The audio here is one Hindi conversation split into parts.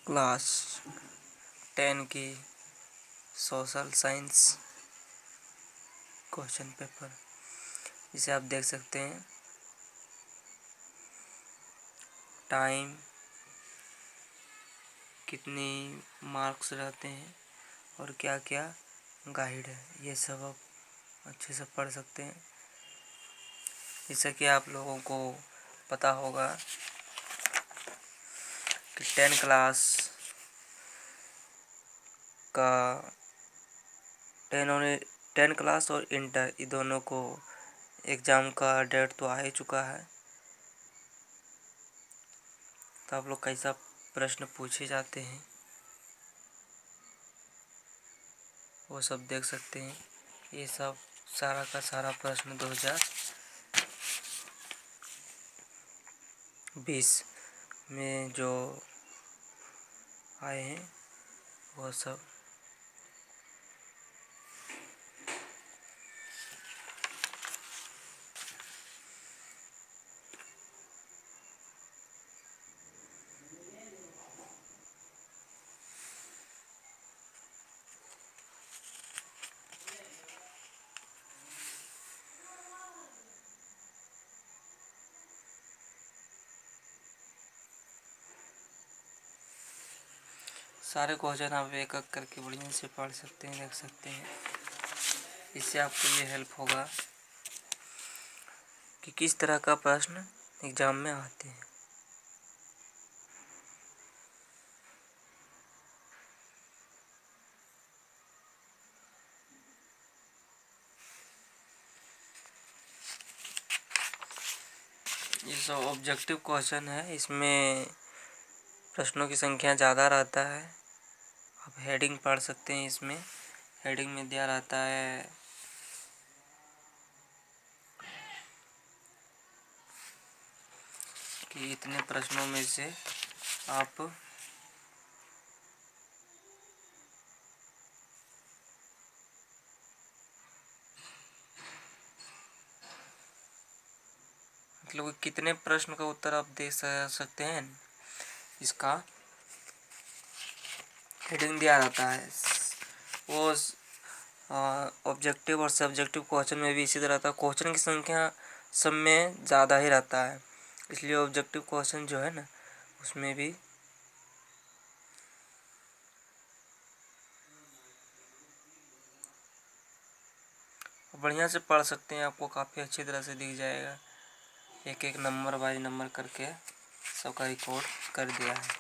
क्लास 10 की सोशल साइंस क्वेश्चन पेपर, जिसे आप देख सकते हैं। टाइम, कितनी मार्क्स रहते हैं और क्या क्या गाइड है, ये सब आप अच्छे से पढ़ सकते हैं। जैसा कि आप लोगों को पता होगा कि 10 क्लास का 10 क्लास और इंटर, ये दोनों को एग्ज़ाम का डेट तो आ ही चुका है। तो आप लोग कैसा प्रश्न पूछे जाते हैं वो सब देख सकते हैं। ये सब सारा का सारा प्रश्न 2020 में जो आए हैं वो सब सारे क्वेश्चन आप एक एक करके बढ़िया से पढ़ सकते हैं, देख सकते हैं। इससे आपको ये हेल्प होगा कि किस तरह का प्रश्न एग्ज़ाम में आते हैं। ये सब ऑब्जेक्टिव क्वेश्चन है, इसमें प्रश्नों की संख्या ज़्यादा रहता है। आप हेडिंग पढ़ सकते हैं। इसमें हेडिंग में दिया रहता है कि इतने प्रश्नों में से आप मतलब कितने प्रश्न का उत्तर आप दे सकते हैं, इसका हेडिंग दिया रहता है। वो ऑब्जेक्टिव और सब्जेक्टिव क्वेश्चन में भी इसी तरह था। क्वेश्चन की संख्या सब में ज़्यादा ही रहता है, इसलिए ऑब्जेक्टिव क्वेश्चन जो है ना, उसमें भी बढ़िया से पढ़ सकते हैं। आपको काफ़ी अच्छी तरह से दिख जाएगा। एक एक नंबर बाई नंबर करके सबका रिकॉर्ड कर दिया है।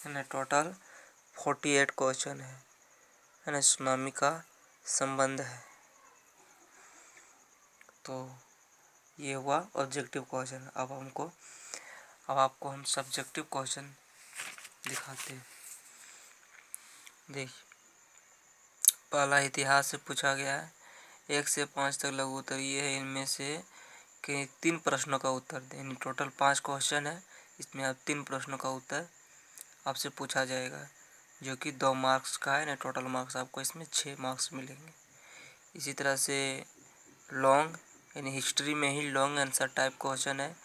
है ना, टोटल 48 क्वेश्चन है ना, सुनामी का संबंध है। तो ये हुआ ऑब्जेक्टिव क्वेश्चन। अब आपको हम सब्जेक्टिव क्वेश्चन दिखाते हैं। देखिए, पहला इतिहास से पूछा गया है। 1 से 5 तक लघु उत्तरीय है। इनमें से के 3 प्रश्नों का उत्तर दें। यानी टोटल 5 क्वेश्चन है, इसमें आप 3 प्रश्नों का उत्तर आपसे पूछा जाएगा, जो कि 2 मार्क्स का है ना। टोटल मार्क्स आपको इसमें 6 मार्क्स मिलेंगे। इसी तरह से लॉन्ग, यानी हिस्ट्री में ही लॉन्ग आंसर टाइप क्वेश्चन है।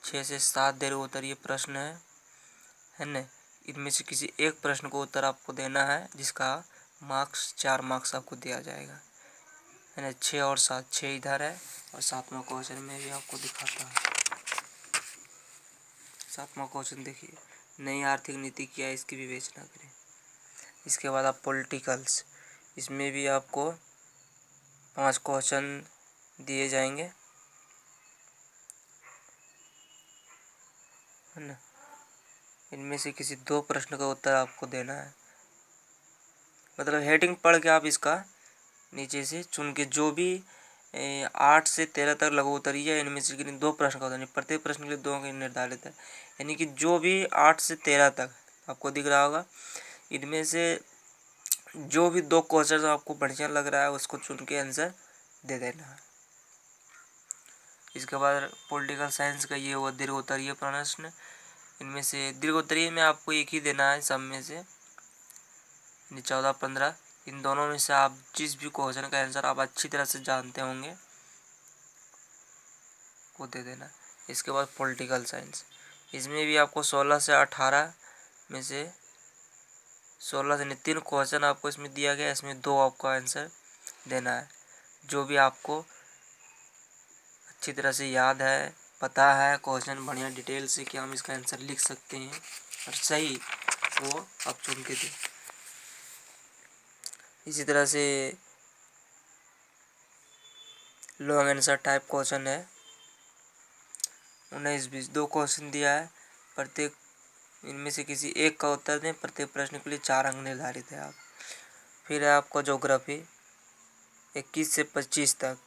6 से 7 दीर्घ उत्तरीय प्रश्न है ना। इनमें से किसी एक प्रश्न को उत्तर आपको देना है, जिसका मार्क्स 4 मार्क्स आपको दिया जाएगा, है ना। 6 और 7, 6 इधर है और 7वां क्वेश्चन में भी आपको दिखाता है। 7वां क्वेश्चन देखिए, नई आर्थिक नीति क्या है, इसकी विवेचना करें। इसके बाद आप पॉलिटिकल्स, इसमें भी आपको 5 क्वेश्चन दिए जाएंगे, है ना। इनमें से किसी 2 प्रश्न का उत्तर आपको देना है। मतलब हेडिंग पढ़ के आप इसका नीचे से चुन के, जो भी 8 से 13 तक लघु उत्तरीय है, इनमें से 2 प्रश्न का उत्तर, प्रत्येक प्रश्न के लिए 2 अंक निर्धारित है। यानी कि जो भी 8 से 13 तक आपको दिख रहा होगा, इनमें से जो भी 2 क्वेश्चन आपको बढ़िया लग रहा है, उसको चुन के आंसर दे देना है। इसके बाद पॉलिटिकल साइंस का ये हुआ दीर्घोत्तरीय प्रश्न। इनमें से दीर्घोत्तरीय में आपको एक ही देना है सब में से, 14-15। इन दोनों में से आप जिस भी क्वेश्चन का आंसर आप अच्छी तरह से जानते होंगे वो दे देना। इसके बाद पॉलिटिकल साइंस, इसमें भी आपको 16 से 18 में से 16 से नहीं 3 क्वेश्चन आपको इसमें दिया गया है, इसमें 2 आपको आंसर देना है। जो भी आपको अच्छी तरह से याद है, पता है क्वेश्चन बढ़िया डिटेल से कि हम इसका आंसर लिख सकते हैं और सही, वो आप चुन के दें। इसी तरह से लॉन्ग आंसर टाइप क्वेश्चन है, 19-20 2 क्वेश्चन दिया है। प्रत्येक इनमें से किसी एक का उत्तर दें। प्रत्येक प्रश्न के लिए 4 अंक निर्धारित है। आप फिर है आपको ज्योग्राफी 21 से 25 तक।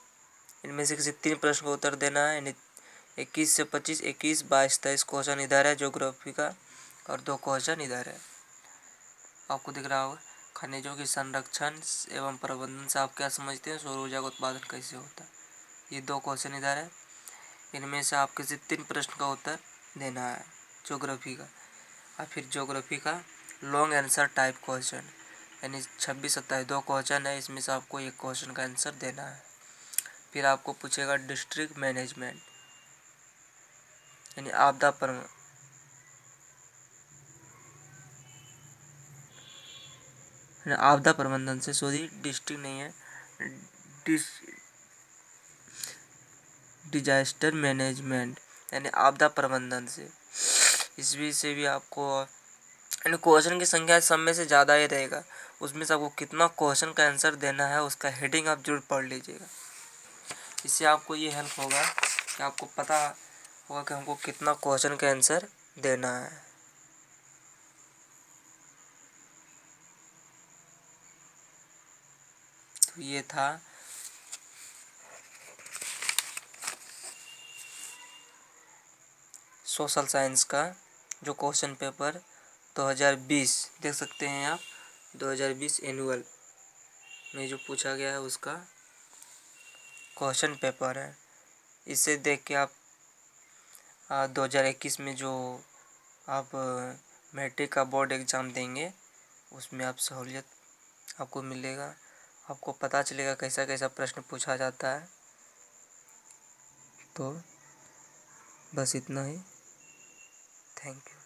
इनमें से किसी 3 प्रश्न का उत्तर देना है, यानी 21 से 25, 21, 22, 23 क्वेश्चन इधर है ज्योग्राफी का और 2 क्वेश्चन इधर है। आपको दिख रहा होगा। खनिजों के संरक्षण एवं प्रबंधन से आप क्या समझते हैं, सौर ऊर्जा का उत्पादन कैसे होता है। ये 2 क्वेश्चन इधर है। इनमें से आप किसी 3 प्रश्न का उत्तर देना है ज्योग्राफी का। और फिर ज्योग्राफी का लॉन्ग आंसर टाइप क्वेश्चन, यानी 26-27 2 क्वेश्चन है, इसमें से आपको एक क्वेश्चन का आंसर देना है। फिर आपको पूछेगा डिस्ट्रिक्ट मैनेजमेंट, यानी आपदा प्रबंधन से, सॉरी डिस्ट्रिक्ट नहीं है, डिजास्टर मैनेजमेंट यानी आपदा प्रबंधन से। इसमें से भी आपको यानी क्वेश्चन की संख्या सब में से ज़्यादा ही रहेगा, उसमें से आपको कितना क्वेश्चन का आंसर देना है उसका हेडिंग आप जरूर पढ़ लीजिएगा। इससे आपको ये हेल्प होगा कि आपको पता होगा कि हमको कितना क्वेश्चन का आंसर देना है। तो ये था सोशल साइंस का जो क्वेश्चन पेपर 2020 देख सकते हैं आप, 2020 एनुअल में जो पूछा गया है उसका क्वेश्चन पेपर है। इसे देख के आप 2021 में जो आप मैट्रिक का बोर्ड एग्ज़ाम देंगे उसमें आप सहूलियत आपको मिलेगा, आपको पता चलेगा कैसा कैसा प्रश्न पूछा जाता है। तो बस इतना ही, थैंक यू।